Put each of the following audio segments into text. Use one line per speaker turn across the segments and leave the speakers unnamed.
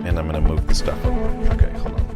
and I'm going to move the stuff over. Okay, hold on.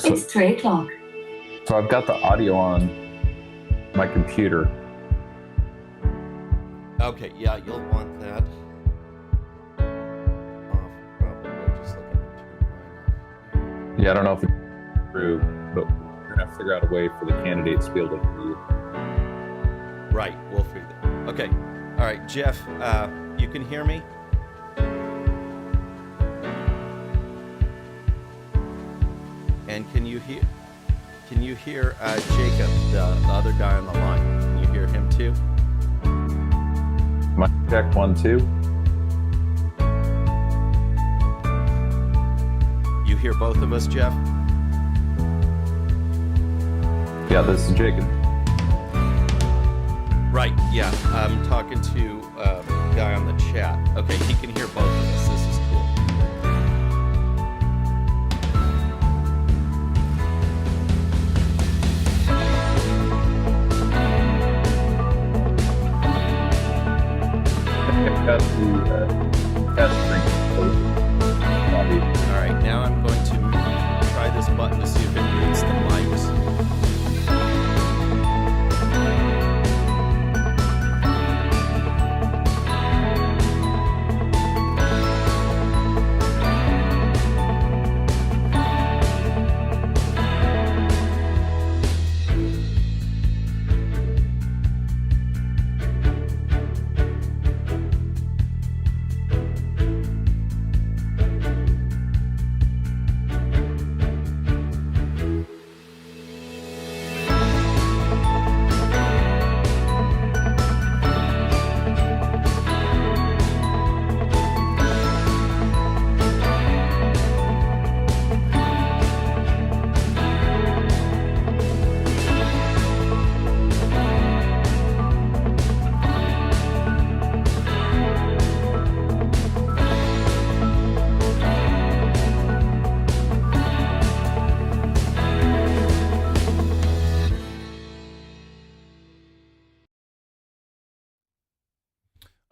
It's 3 o'clock.
So I've got the audio on my computer.
Okay, yeah, you'll want that off, probably. Just looking to
Yeah, I don't know if it's through, but we're going to have to figure out a way for the candidates to be able to hear you.
Right, we'll figure that. Okay, all right, Jeff, you can hear me? And can you hear Jacob, the other guy on the line? Can you hear him too?
Mic check 1, 2.
You hear both of us, Jeff?
Yeah, this is Jacob.
Right, yeah, I'm talking to a guy on the chat. Okay, he can hear both of us. This is cool.
Got the test drink.
All right, now I'm going to try this button to see if it mutes the mics.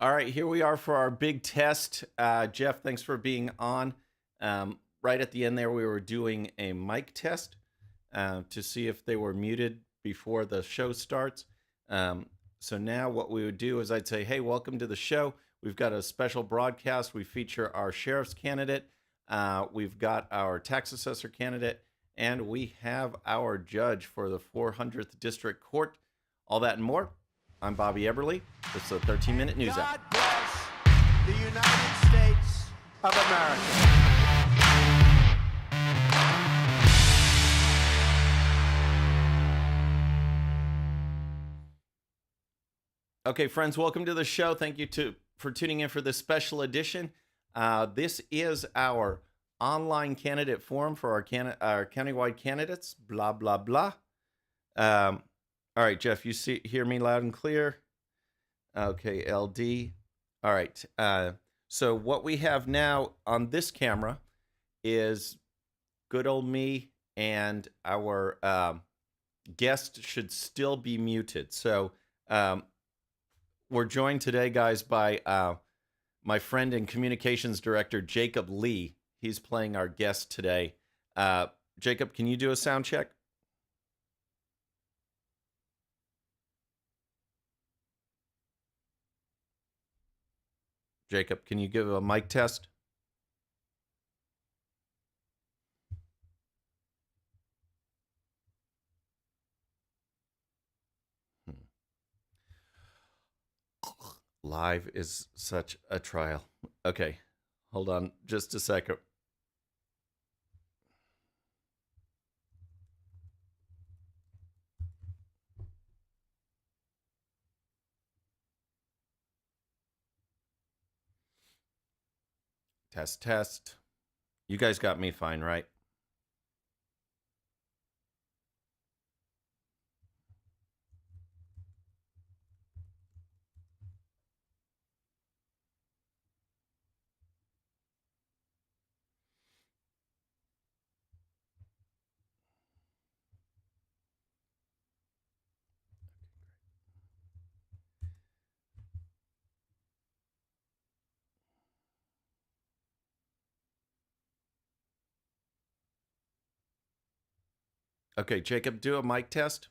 All right, here we are for our big test. Jeff, thanks for being on. Right at the end there, we were doing a mic test to see if they were muted before the show starts. So now what we would do is I'd say, hey, welcome to the show. We've got a special broadcast. We feature our sheriff's candidate. We've got our tax assessor candidate. And we have our judge for the 400th District Court. All that and more. I'm Bobby Eberle. This is a 13-minute news
God
hour.
bless the United States of America.
Okay, friends, welcome to the show. Thank you for tuning in for this special edition. This is our online candidate forum for our countywide candidates. Blah blah blah. All right, Jeff, hear me loud and clear? Okay, LD. All right. So what we have now on this camera is good old me, and our guest should still be muted. So we're joined today, guys, by my friend and communications director, Jacob Lee. He's playing our guest today. Jacob, can you do a sound check? Jacob, can you give a mic test? Live is such a trial. Okay, hold on just a second. Test, test. You guys got me fine, right? Okay, Jacob, do a mic test.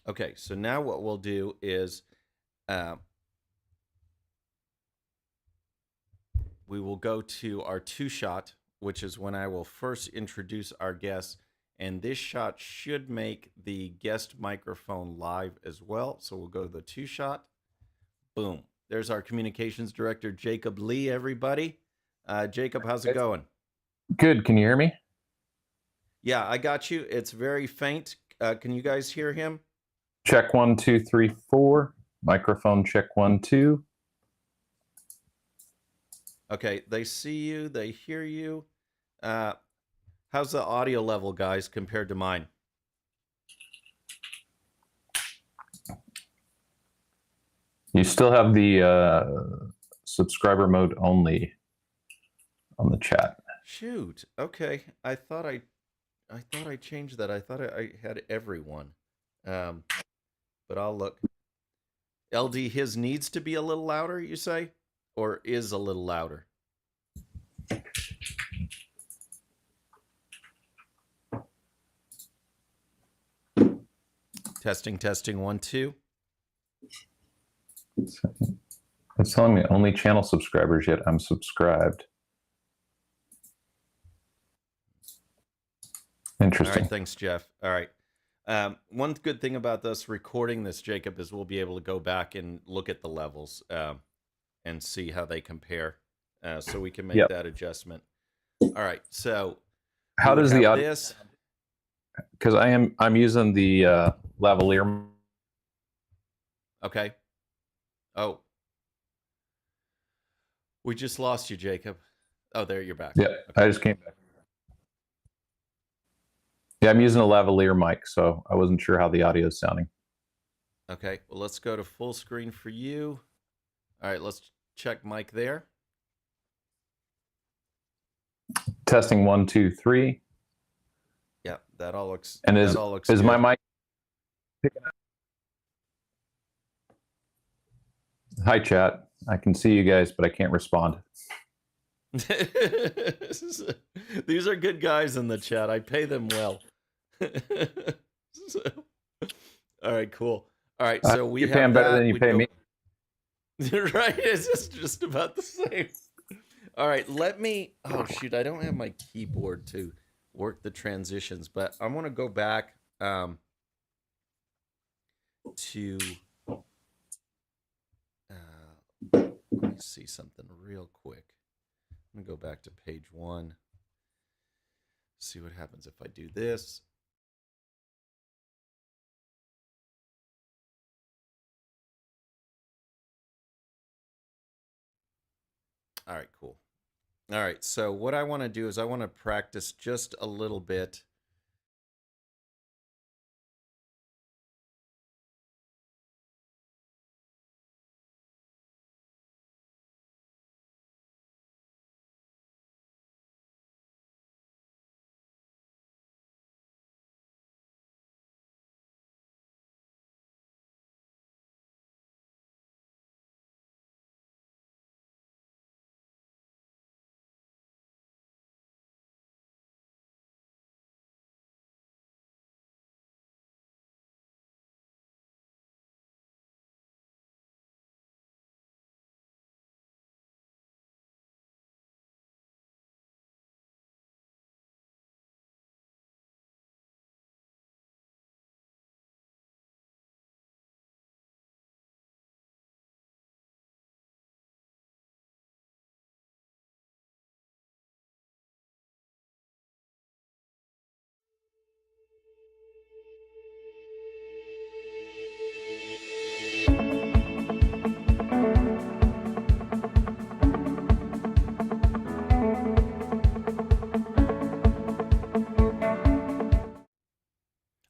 Okay, so now what we'll do is we will go to our two shot, which is when I will first introduce our guests. And this shot should make the guest microphone live as well. So we'll go to the two shot. Boom. There's our communications director, Jacob Lee, everybody. Jacob, how's it going?
Good. Can you hear me?
Yeah, I got you. It's very faint. Can you guys hear him?
Check 1, 2, 3, 4. Microphone check 1, 2.
Okay, they see you, they hear you. How's the audio level, guys, compared to mine?
You still have the subscriber mode only on the chat.
Shoot. Okay, I thought I changed that. I thought I had everyone. But I'll look. LD, his needs to be a little louder, you say? Or is a little louder? Testing, testing, 1, 2.
It's telling me only channel subscribers, yet I'm subscribed. Interesting.
All right, thanks, Jeff. All right. One good thing about us recording this, Jacob, is we'll be able to go back and look at the levels and see how they compare, so we can make that adjustment. All right. So
how does the audio?
This?
Because I'm using the lavalier.
Okay. Oh, we just lost you, Jacob. Oh, there you're back.
Yeah, okay. I just came back. Yeah, I'm using a lavalier mic, so I wasn't sure how the audio is sounding.
Okay, well, let's go to full screen for you. All right, let's check mic there.
Testing 1, 2, 3.
Yeah, that all looks.
And is
good.
My mic picking up? Hi, chat. I can see you guys, but I can't respond.
These are good guys in the chat. I pay them well. All right, cool. All right, so we
you
have
pay them better
that.
than you pay me.
Right? It's just about the same. All right, let me. Oh shoot, I don't have my keyboard to work the transitions, but I want to go back to. me see something real quick. I'm going to go back to page 1. See what happens if I do this. All right, cool. All right, so what I want to do is I want to practice just a little bit.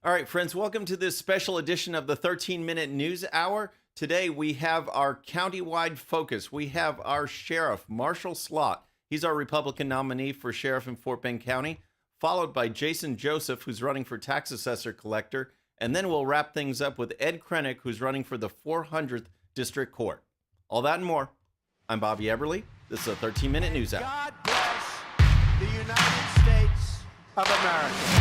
All right, friends, welcome to this special edition of the 13-Minute News Hour. Today we have our countywide focus. We have our sheriff, Marshall Slott. He's our Republican nominee for sheriff in Fort Bend County, followed by Jason Joseph, who's running for tax assessor collector. And then we'll wrap things up with Ed Krennick, who's running for the 400th District Court. All that and more. I'm Bobby Eberle. This is a 13-Minute News Hour.
God bless the United States of America.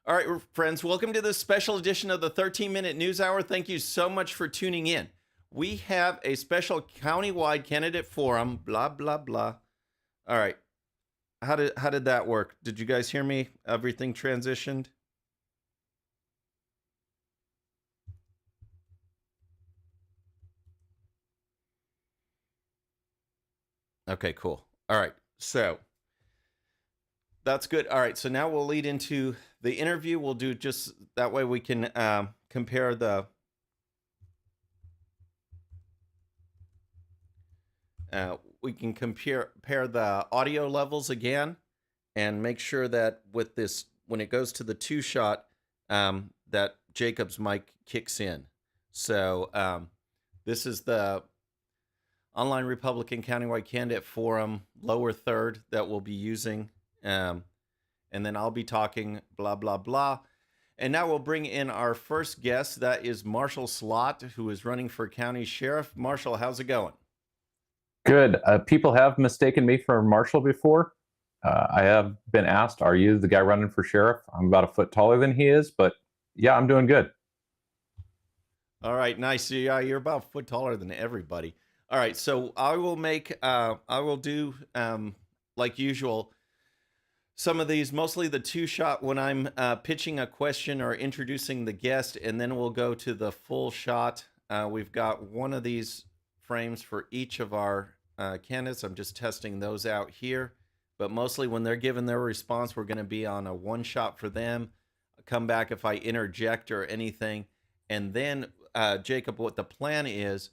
All right, friends, welcome to this special edition of the 13-Minute News Hour. Thank you so much for tuning in. We have a special countywide candidate forum, blah, blah, blah. All right. How did that work? Did you guys hear me? Everything transitioned? Okay, cool. All right. So that's good. All right. So now we'll lead into the interview. We'll do just that way we can compare the compare the audio levels again and make sure that with this, when it goes to the 2-shot, that Jacob's mic kicks in. So this is the Online Republican Countywide Candidate Forum lower third that we'll be using. And then I'll be talking blah, blah, blah. And now we'll bring in our first guest. That is Marshall Slott, who is running for county sheriff. Marshall, how's it going?
Good. People have mistaken me for Marshall before. I have been asked, are you the guy running for sheriff? I'm about a foot taller than he is, but yeah, I'm doing good.
All right, nice. Yeah, you're about a foot taller than everybody. All right, so I will do, like usual, some of these, mostly the 2-shot when I'm pitching a question or introducing the guest, and then we'll go to the full shot. We've got one of these frames for each of our candidates. I'm just testing those out here. But mostly when they're given their response, we're going to be on a 1-shot for them. I'll come back if I interject or anything. And then, Jacob, what the plan is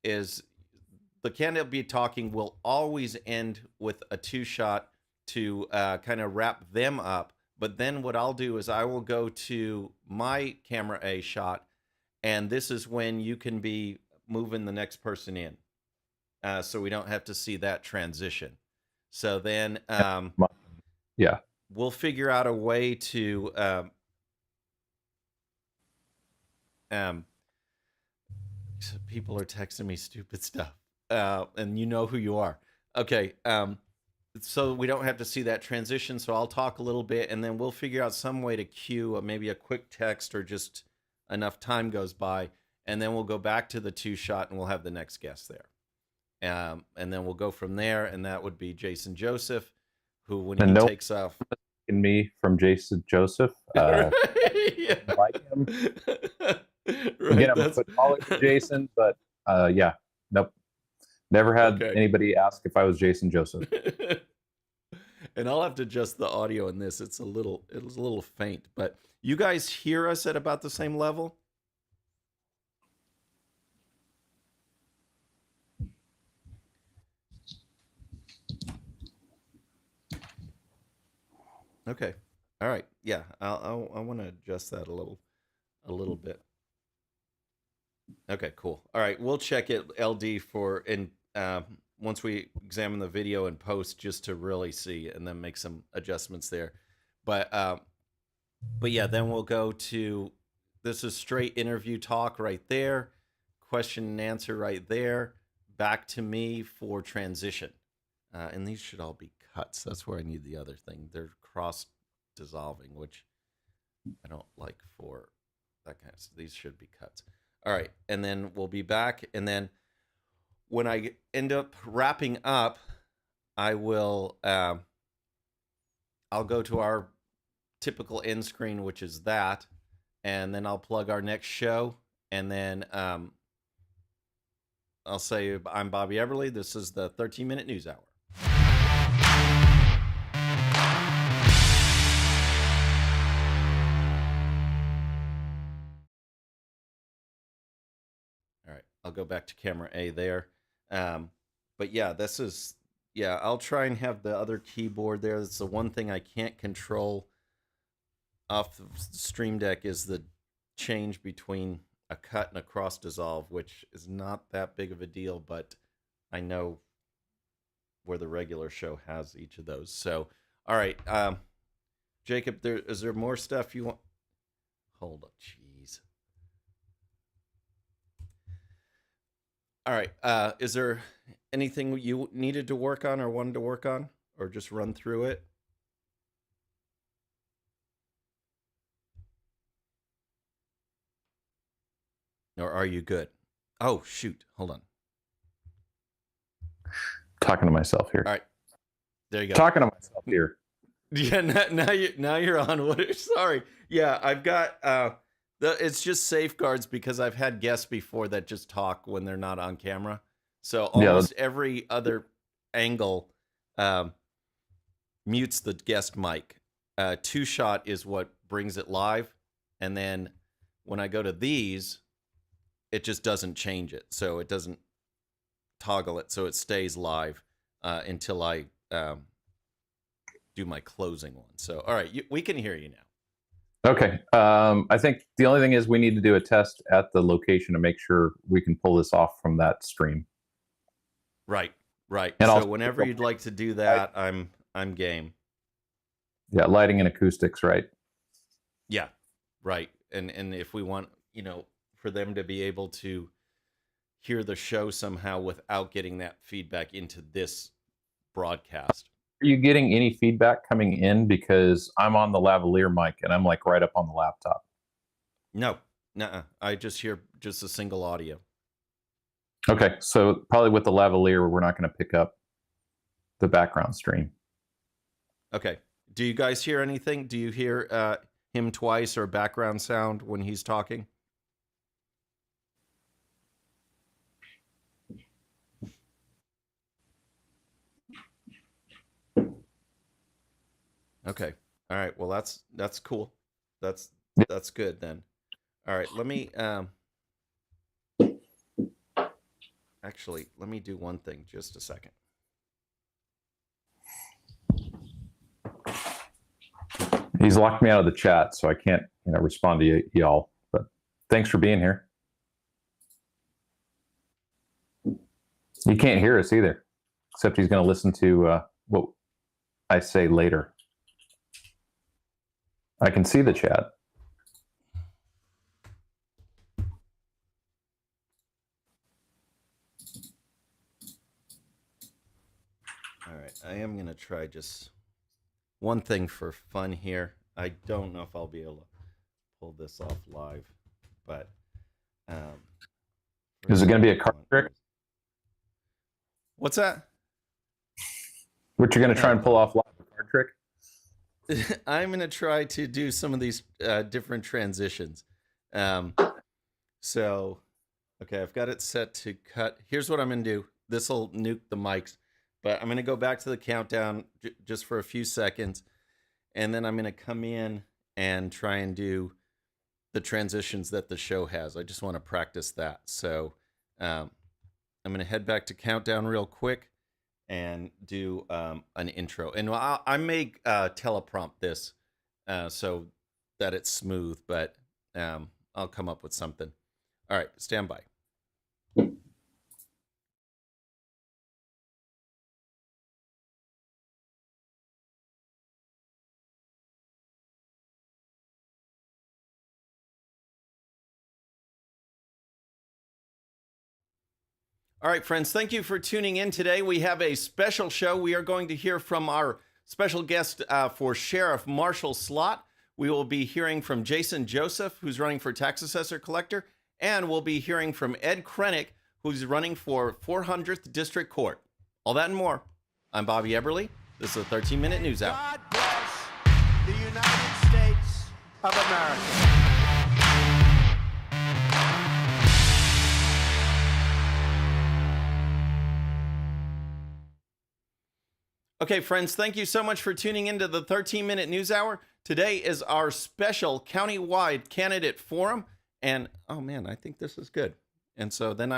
the candidate will be talking will always end with a 2-shot to kind of wrap them up. But then what I'll do is I will go to my camera A shot, and this is when you can be moving the next person in. So we don't have to see that transition. So then
yeah,
we'll figure out a way to so people are texting me stupid stuff. And you know who you are. Okay. So we don't have to see that transition. So I'll talk a little bit, and then we'll figure out some way to cue maybe a quick text or just enough time goes by. And then we'll go back to the 2-shot, and we'll have the next guest there. And then we'll go from there. And that would be Jason Joseph, who when he takes off.
mistaken me from Jason Joseph.
Yeah.
Like him.
Right,
Again, I'm a
that's
foot taller than Jason, but yeah, nope. Never had
okay.
anybody ask if I was Jason Joseph.
And I'll have to adjust the audio in this. It was a little faint, but you guys hear us at about the same level? Okay. All right. Yeah. I want to adjust that a little bit. Okay. Cool. All right. We'll check it LD for once we examine the video and post just to really see and then make some adjustments there. But yeah, then we'll go to this is straight interview talk right there, question and answer right there, back to me for transition. And these should all be cuts. That's where I need the other thing. They're cross dissolving, which I don't like for that kind of stuff. These should be cuts. All right. And then we'll be back. And then when I end up wrapping up, I will, I'll go to our typical end screen, which is that. And then I'll plug our next show. And then I'll say, I'm Bobby Eberle. This is the 13-minute news hour. All right, I'll go back to camera A there. But yeah, I'll try and have the other keyboard there. That's the one thing I can't control off the Stream Deck is the change between a cut and a cross dissolve, which is not that big of a deal, but I know where the regular show has each of those. So, all right, Jacob, is there more stuff you want? Hold on, jeez. All right, is there anything you needed to work on or wanted to work on, or just run through it? Or are you good? Oh, shoot. Hold on.
Talking to myself here.
All right. There you go.
Talking to myself here.
Yeah, now you're on. Sorry. Yeah, I've got it's just safeguards because I've had guests before that just talk when they're not on camera. So almost every other angle mutes the guest mic. Two shot is what brings it live, and then when I go to these, it just doesn't change it. So it doesn't toggle it, so it stays live until I do my closing one. So, all right, we can hear you now.
Okay. I think the only thing is we need to do a test at the location to make sure we can pull this off from that stream.
Right.
And
so whenever you'd like to do that, I'm game.
Yeah, lighting and acoustics, right?
Yeah, right. And if we want, for them to be able to hear the show somehow without getting that feedback into this broadcast.
Are you getting any feedback coming in? Because I'm on the lavalier mic and I'm like right up on the laptop.
No, nuh-uh. I just hear just a single audio.
Okay, so probably with the lavalier, we're not going to pick up the background stream.
Okay. Do you guys hear anything? Do you hear him twice or background sound when he's talking? Okay. All right. Well, that's cool. That's good then. All right. Let me actually let me do one thing. Just a second.
He's locked me out of the chat, so I can't, respond to y'all. But thanks for being here. You can't hear us either, except he's going to listen to what I say later. I can see the chat.
All right. I am going to try just one thing for fun here. I don't know if I'll be able to pull this off live, but
is it going to be a card trick?
What's that?
What you're going to try and pull off live, a card trick?
I'm going to try to do some of these different transitions. Um, so, okay, I've got it set to cut. Here's what I'm going to do. This will nuke the mics, but I'm going to go back to the countdown just for a few seconds, and then I'm going to come in and try and do the transitions that the show has. I just want to practice that. So I'm going to head back to countdown real quick and do an intro. And I may teleprompt this so that it's smooth, but I'll come up with something. All right, stand by. All right, friends, thank you for tuning in today. We have a special show. We are going to hear from our special guest for Sheriff Marshall Slot. We will be hearing from Jason Joseph, who's running for Tax Assessor Collector, and we'll be hearing from Ed Krennick, who's running for 400th District Court. All that and more. I'm Bobby Eberle. This is a 13-minute news hour.
God bless the United States of America.
Okay, friends, thank you so much for tuning into the 13-minute news hour. Today is our special countywide candidate forum. And, oh man, I think this is good. And so then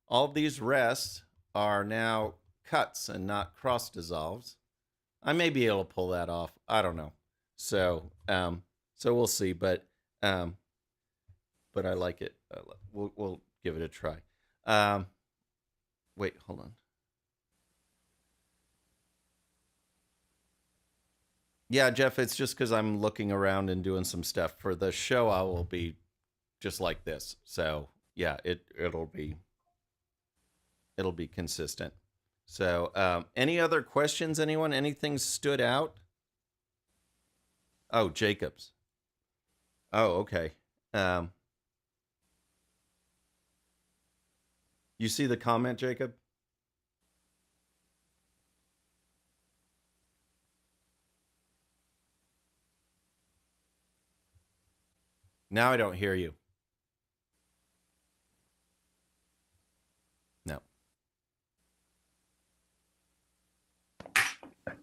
all of these rests are now cuts and not cross dissolves. I may be able to pull that off. I don't know. So we'll see. But I like it. We'll give it a try. Wait, hold on. Yeah, Jeff, it's just because I'm looking around and doing some stuff. For the show, I will be just like this. So yeah, it'll be consistent. So any other questions, anyone? Anything stood out? Oh, Jacobs. Oh, okay. You see the comment, Jacob? Now I don't hear you. No.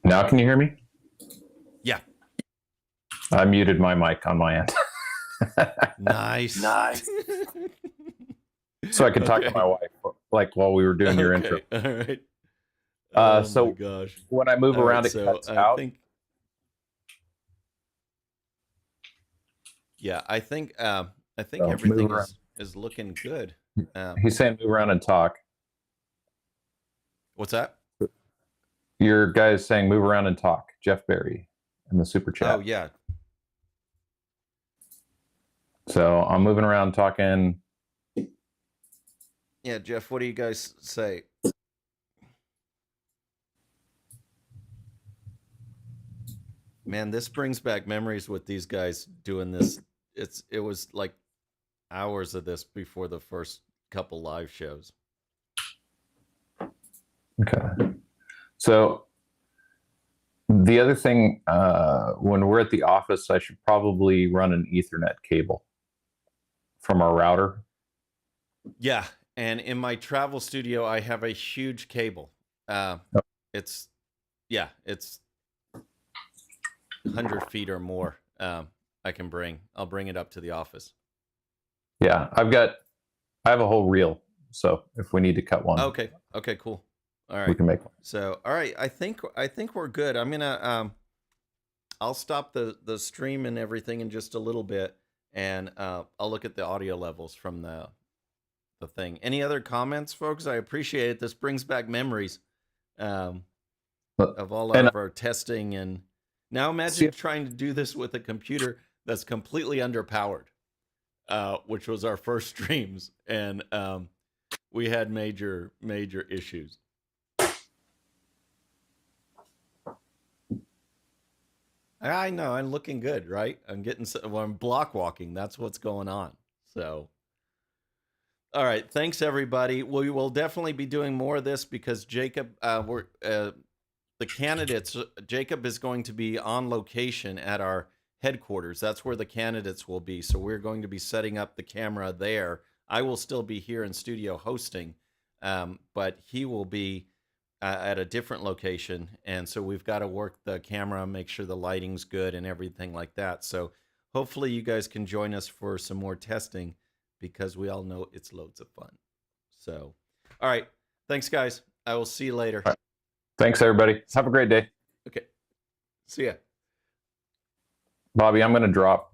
Now can you hear me?
Yeah.
I muted my mic on my end.
Nice.
So I could talk to my wife like while we were doing your intro.
All right.
So
my gosh.
When I move around, it cuts out.
I think everything is looking good.
He's saying move around and talk.
What's that?
Your guy is saying move around and talk. Jeff Berry in the super chat.
Oh yeah.
So I'm moving around talking.
Yeah, Jeff, what do you guys say? Man, this brings back memories with these guys doing this. It was like hours of this before the first couple live shows.
Okay. So the other thing, when we're at the office, I should probably run an Ethernet cable from our router.
Yeah, and in my travel studio, I have a huge cable. It's 100 feet or more. I'll bring it up to the office.
Yeah, I have a whole reel. So if we need to cut one.
Okay, cool. All right.
We can make one.
So, all right, I think we're good. I'm going to I'll stop the stream and everything in just a little bit, and I'll look at the audio levels from the thing. Any other comments, folks? I appreciate it. This brings back memories of all of our testing. And now imagine trying to do this with a computer that's completely underpowered, which was our first streams. And we had major issues. I know, I'm looking good, right? I'm block walking. That's what's going on. So, all right. Thanks, everybody. We will definitely be doing more of this because Jacob, the candidates, Jacob is going to be on location at our headquarters. That's where the candidates will be. So we're going to be setting up the camera there. I will still be here in studio hosting, but he will be at a different location. And so we've got to work the camera, make sure the lighting's good and everything like that. So hopefully you guys can join us for some more testing, because we all know it's loads of fun. So, all right. Thanks, guys. I will see you later.
All right. Thanks, everybody. Have a great day.
Okay. See ya.
Bobby, I'm going to drop